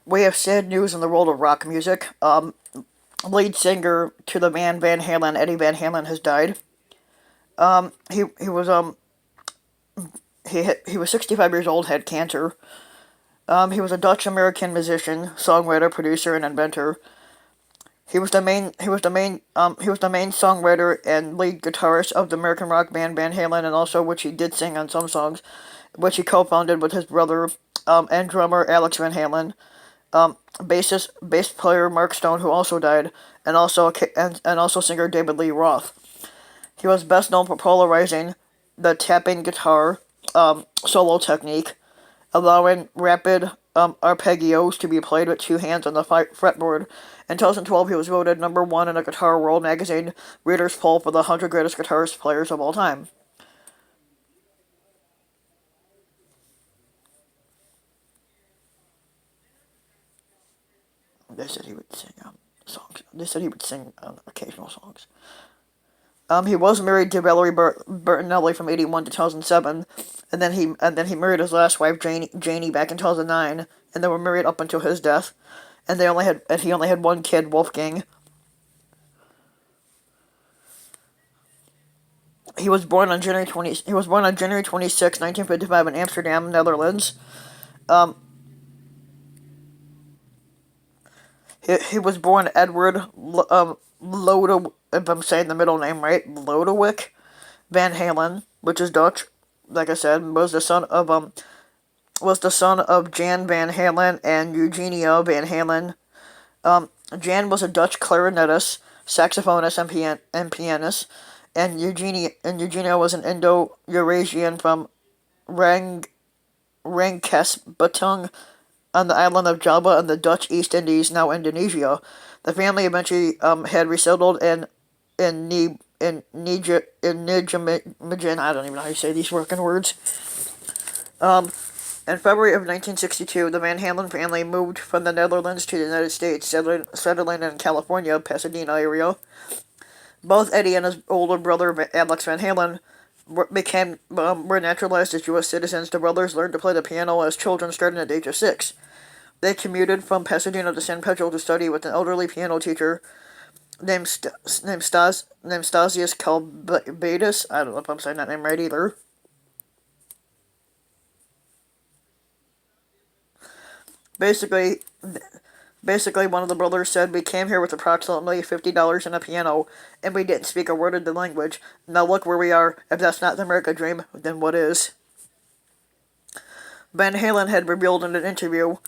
We have sad news in the world of rock music. Lead singer to the band Van Halen, Eddie Van Halen, has died. He was he was 65 years old, had cancer. He was a Dutch American musician, songwriter, producer, and inventor. He was the main songwriter and lead guitarist of the American rock band Van Halen, and also which he did sing on some songs, which he co-founded with his brother and drummer Alex Van Halen. Bass player Mark Stone, who also died, and also singer David Lee Roth. He was best known for popularizing the tapping guitar solo technique, allowing rapid arpeggios to be played with two hands on the fretboard. In 2012, he was voted number one in a Guitar World magazine readers' poll for the 100 greatest guitarist players of all time. They said he would sing songs. They said he would sing occasional songs. He was married to Valerie Bertinelli from '81 to 2007, and then he married his last wife Janie back in 2009, and they were married up until his death. And he only had one kid, Wolfgang. He was born on January 26, 1955, in Amsterdam, Netherlands. Um, he was born Edward Lodewick, if I'm saying the middle name right, Lodewick Van Halen, which is Dutch. Like I said, was the son of Jan Van Halen and Eugenia Van Halen. Jan was a Dutch clarinetist, saxophonist, and pianist, and Eugenia was an Indo-Eurasian from Rang Rangkasbitung on the island of Java in the Dutch East Indies, now Indonesia. The family eventually had resettled in Nijmegen. I don't even know how you say these working words. Um, in February of 1962, the Van Halen family moved from the Netherlands to the United States, settling in California, Pasadena area. Both Eddie and his older brother Alex Van Halen were naturalized as U.S. citizens. The brothers learned to play the piano as children, starting at the age of 6. They commuted from Pasadena to San Pedro to study with an elderly piano teacher named Stasius Kalbaitis. I don't know if I'm saying that name right either. Basically, Basically, one of the brothers said, "We came here with approximately $50 and a piano, and we didn't speak a word of the language. Now look where we are. If that's not the America dream, then what is?" Van Halen had revealed in an interview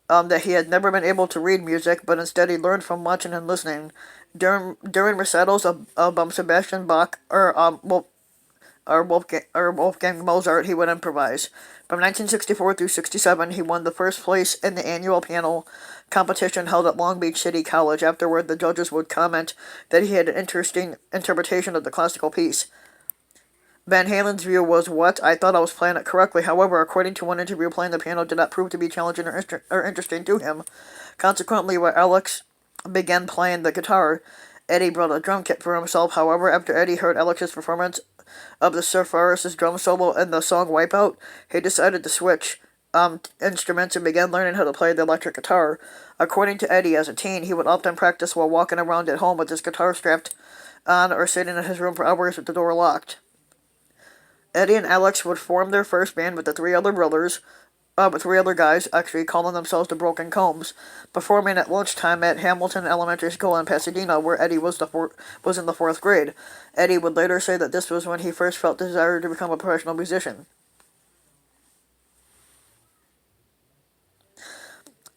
that he had never been able to read music, but instead he learned from watching and listening. During recitals of Sebastian Bach or Wolfgang Mozart, he would improvise. From 1964 through 67, he won the first place in the annual piano competition held at Long Beach City College. Afterward, the judges would comment that he had an interesting interpretation of the classical piece. Van Halen's view was, "What? I thought I was playing it correctly." However, according to one interview, playing the piano did not prove to be challenging or interesting to him. Consequently, when Alex began playing the guitar, Eddie brought a drum kit for himself. However, after Eddie heard Alex's performance of the Surfaris's drum solo in the song Wipeout, he decided to switch instruments and began learning how to play the electric guitar. According to Eddie, as a teen, he would often practice while walking around at home with his guitar strapped on or sitting in his room for hours with the door locked. Eddie and Alex would form their first band with the three other guys, actually calling themselves the Broken Combs, performing at lunchtime at Hamilton Elementary School in Pasadena, where Eddie was in the fourth grade. Eddie would later say that this was when he first felt the desire to become a professional musician.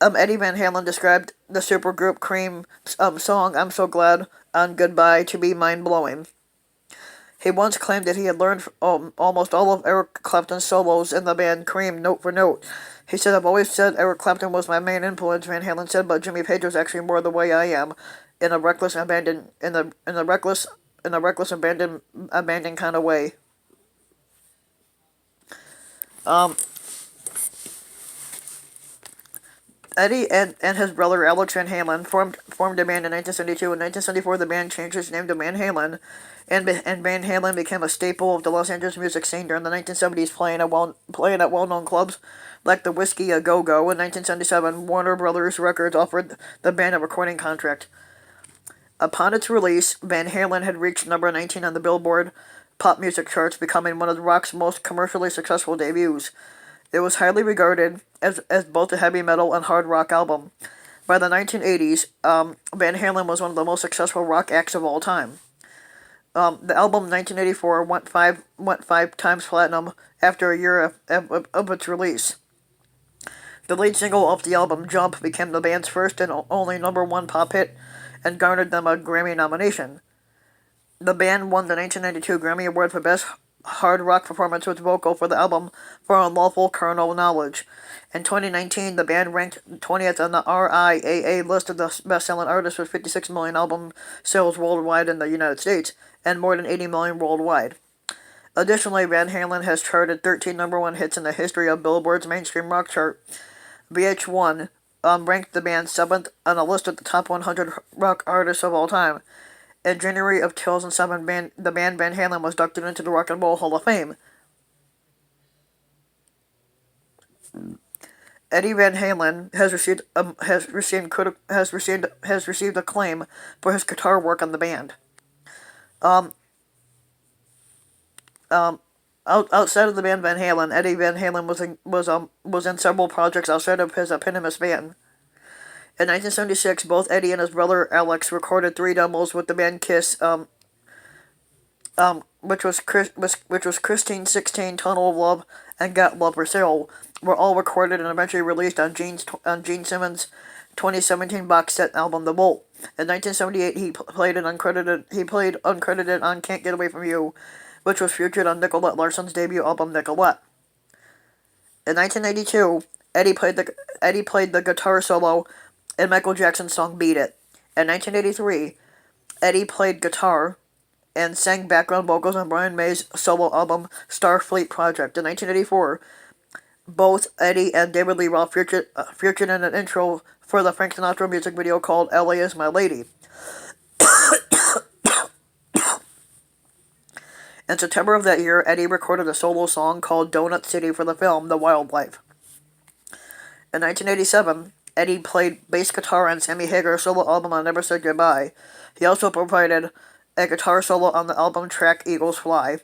Eddie Van Halen described the supergroup Cream song "I'm So Glad" on Goodbye to be mind-blowing. He once claimed that he had learned almost all of Eric Clapton's solos in the band Cream note for note. He said, "I've always said Eric Clapton was my main influence," Van Halen said, "but Jimmy Page was actually more the way I am, in a reckless abandon in a reckless abandoned kind of way." Um, Eddie and his brother Alex Van Halen formed a band in 1972. In 1974, the band changed its name to Van Halen, and Van Halen became a staple of the Los Angeles music scene during the 1970s, playing at well-known clubs like the Whiskey A Go Go. In 1977, Warner Brothers Records offered the band a recording contract. Upon its release, Van Halen had reached number 19 on the Billboard pop music charts, becoming one of rock's most commercially successful debuts. It was highly regarded as both a heavy metal and hard rock album. By the 1980s, Van Halen was one of the most successful rock acts of all time. The album 1984 went five times platinum after a year of its release. The lead single off the album, Jump, became the band's first and only number one pop hit and garnered them a Grammy nomination. The band won the 1992 Grammy Award for Best Hard Rock Performance with Vocal for the album for Unlawful Carnal Knowledge. In 2019, the band ranked 20th on the RIAA list of the best-selling artists with 56 million album sales worldwide in the United States and more than 80 million worldwide. Additionally, Van Halen has charted 13 number one hits in the history of Billboard's mainstream rock chart. VH1 ranked the band 7th on a list of the top 100 rock artists of all time. In January of 2007, the band Van Halen was inducted into the Rock and Roll Hall of Fame. Eddie Van Halen has received acclaim for his guitar work on the band. Outside of the band Van Halen, Eddie Van Halen was in several projects outside of his eponymous band. In 1976, both Eddie and his brother Alex recorded 3 demos with the band Kiss, which was Christine 16, Tunnel of Love, and Got Love for Sale, were all recorded and eventually released on Gene Simmons' 2017 box set album The Bolt. In 1978, he played uncredited on Can't Get Away From You, which was featured on Nicolette Larson's debut album Nicolette. In 1982, Eddie played the guitar solo in Michael Jackson's song Beat It. In 1983, Eddie played guitar and sang background vocals on Brian May's solo album Starfleet Project. In 1984, both Eddie and David Lee Roth featured in an intro for the Frank Sinatra music video called LA Is My Lady. In September of that year, Eddie recorded a solo song called Donut City for the film The Wildlife. In 1987, Eddie played bass guitar on Sammy Hagar's solo album I Never Said Goodbye. He also provided a guitar solo on the album track Eagles Fly.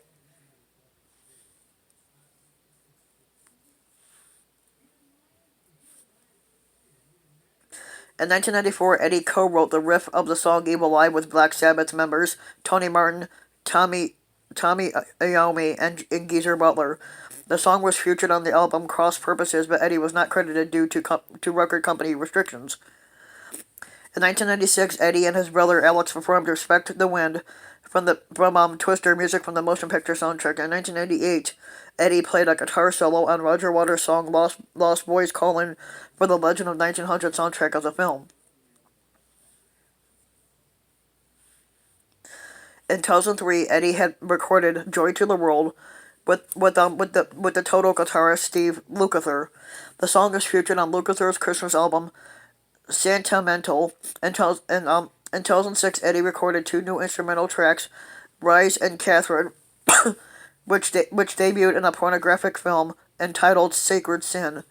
In 1994, Eddie co-wrote the riff of the song Evil Eye with Black Sabbath members Tony Martin, Tommy Iommi, and Geezer Butler. The song was featured on the album Cross Purposes, but Eddie was not credited due to record company restrictions. In 1996, Eddie and his brother Alex performed Respect the Wind from Twister, music from the motion picture soundtrack. In 1998, Eddie played a guitar solo on Roger Waters' song Lost Boys Calling for the Legend of 1900 soundtrack of the film. In 2003, Eddie had recorded Joy to the World with the Total guitarist Steve Lukather. The song is featured on Lukather's Christmas album Sentimental. In 2006, Eddie recorded 2 new instrumental tracks, Rise and Catherine, which debuted in a pornographic film entitled Sacred Sin.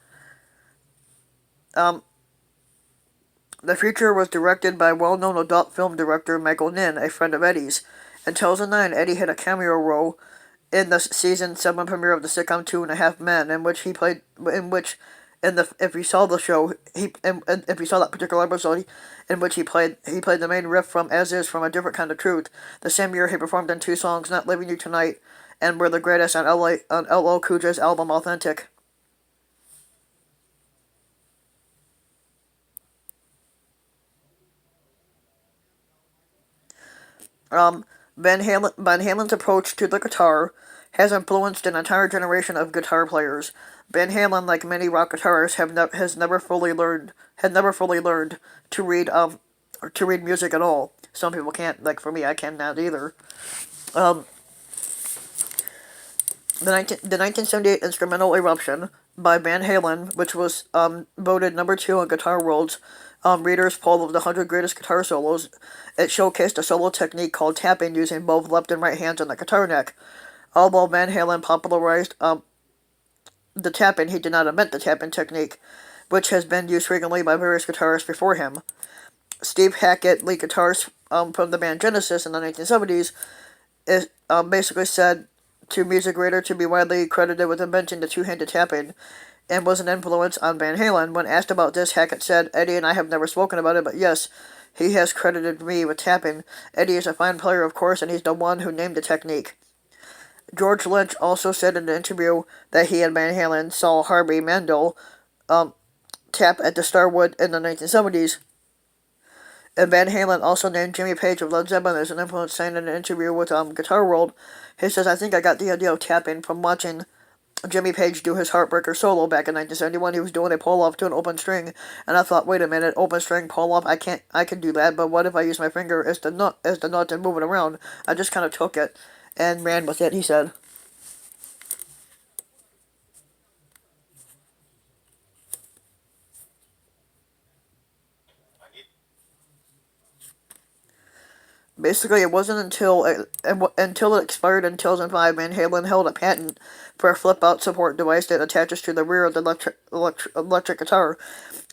The feature was directed by well-known adult film director Michael Nin, a friend of Eddie's. In 2009, Eddie had a cameo role in the season 7 premiere of the sitcom 2.5 Men, if you saw the show, if you saw that particular episode, in which he played the main riff from As Is from A Different Kind of Truth. The same year, he performed in 2 songs, Not Leaving You Tonight and We're the Greatest on LL Cool J's album Authentic. Van Halen's approach to the guitar has influenced an entire generation of guitar players. Van Halen, like many rock guitarists, had never fully learned to read music at all. Some people can't. Like for me, I cannot either. The 1978 instrumental Eruption by Van Halen, which was voted number 2 on Guitar World's Reader's Poll of the 100 Greatest Guitar Solos. It showcased a solo technique called tapping using both left and right hands on the guitar neck. Although Van Halen popularized the tapping, he did not invent the tapping technique, which has been used frequently by various guitarists before him. Steve Hackett, lead guitarist from the band Genesis in the 1970s, basically said to Music Radar to be widely credited with inventing the two-handed tapping and was an influence on Van Halen. When asked about this, Hackett said, "Eddie and I have never spoken about it, but yes, he has credited me with tapping. Eddie is a fine player, of course, and he's the one who named the technique." George Lynch also said in an interview that he and Van Halen saw Harvey Mandel tap at the Starwood in the 1970s. And Van Halen also named Jimmy Page of Led Zeppelin as an influence, saying in an interview with Guitar World, he says, "I think I got the idea of tapping from watching Jimmy Page do his Heartbreaker solo back in 1971. He was doing a pull-off to an open string, and I thought, wait a minute, open string pull-off, I can do that, but what if I use my finger as the nut and move it around?" I just kind of took it and ran with it, he said. Basically, it wasn't until it expired in 2005, Van Halen held a patent for a flip-out support device that attaches to the rear of the electric guitar.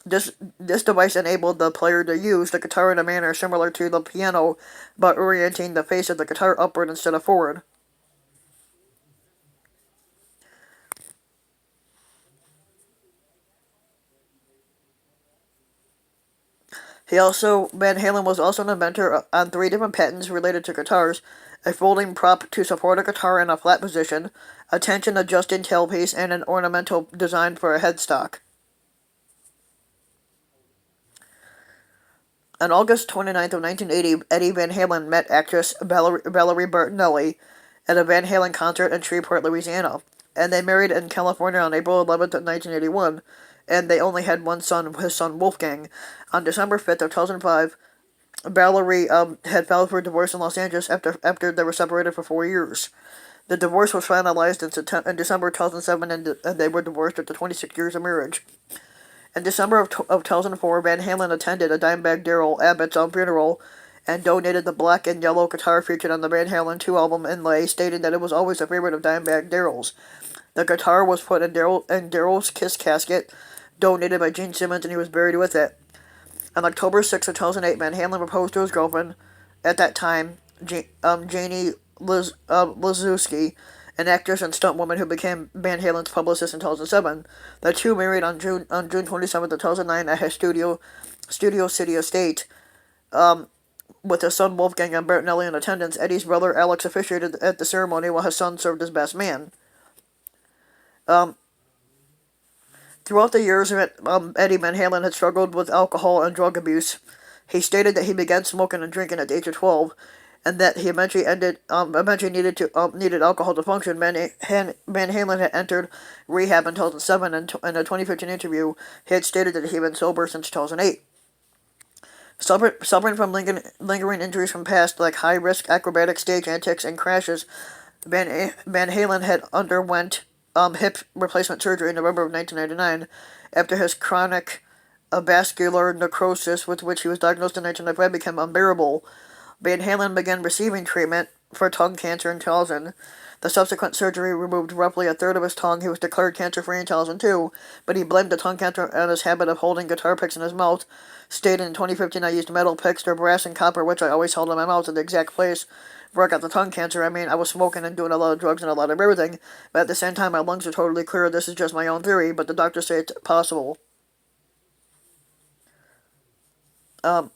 This device enabled the player to use the guitar in a manner similar to the piano, but orienting the face of the guitar upward instead of forward. Van Halen was also an inventor on 3 different patents related to guitars: a folding prop to support a guitar in a flat position, a tension adjusting tailpiece, and an ornamental design for a headstock. On August 29th of 1980, Eddie Van Halen met actress Valerie Bertinelli at a Van Halen concert in Shreveport, Louisiana, and they married in California on April 11th of 1981, and they only had one son, his son Wolfgang. On December 5th of 2005, Valerie had filed for divorce in Los Angeles after they were separated for 4 years. The divorce was finalized in December 2007, and they were divorced after 26 years of marriage. In December of 2004, Van Halen attended a Dimebag Darrell Abbott's funeral and donated the black and yellow guitar featured on the Van Halen 2 album inlay, stating that it was always a favorite of Dimebag Darrell's. The guitar was put in Darrell's Kiss casket, donated by Gene Simmons, and he was buried with it. On October 6th of 2008, Van Halen proposed to his girlfriend, at that time, Janie Liszewski, an actress and stuntwoman who became Van Halen's publicist in 2007. The two married on June 27th of 2009 at his Studio City estate, with his son Wolfgang and Bertinelli in attendance. Eddie's brother Alex officiated at the ceremony while his son served as best man. Um, Throughout the years, Eddie Van Halen had struggled with alcohol and drug abuse. He stated that he began smoking and drinking at the age of 12, and that he eventually needed alcohol to function. Van Halen had entered rehab in 2007, and in a 2015 interview, he had stated that he had been sober since 2008. Suffering from lingering injuries from past, like high-risk acrobatic stage antics and crashes, Van Halen had underwent hip replacement surgery in November of 1999 after his chronic vascular necrosis, with which he was diagnosed in 1995, became unbearable. Van Halen began receiving treatment for tongue cancer in 2000. The subsequent surgery removed roughly a third of his tongue. He was declared cancer-free in 2002, but he blamed the tongue cancer on his habit of holding guitar picks in his mouth, stating in 2015, "I used metal picks or brass and copper, which I always held in my mouth, at the exact place where I got the tongue cancer. I mean, I was smoking and doing a lot of drugs and a lot of everything, but at the same time, my lungs are totally clear. This is just my own theory, but the doctors say it's possible." Um,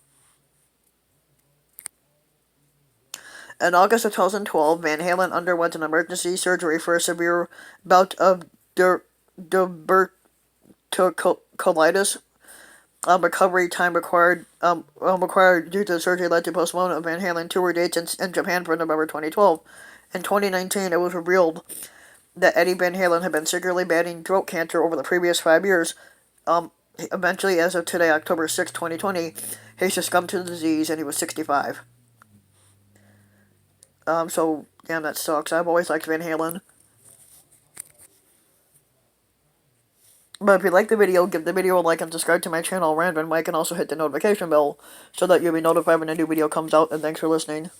in August of 2012, Van Halen underwent an emergency surgery for a severe bout of diverticulitis. Recovery time required due to the surgery led to postponement of Van Halen tour dates in Japan for November 2012. In 2019, it was revealed that Eddie Van Halen had been secretly battling throat cancer over the previous 5 years. Eventually, as of today, October 6, 2020, he succumbed to the disease, and he was 65. So, damn, that sucks. I've always liked Van Halen. But if you like the video, give the video a like and subscribe to my channel, Random Mike, and also hit the notification bell so that you'll be notified when a new video comes out, and thanks for listening.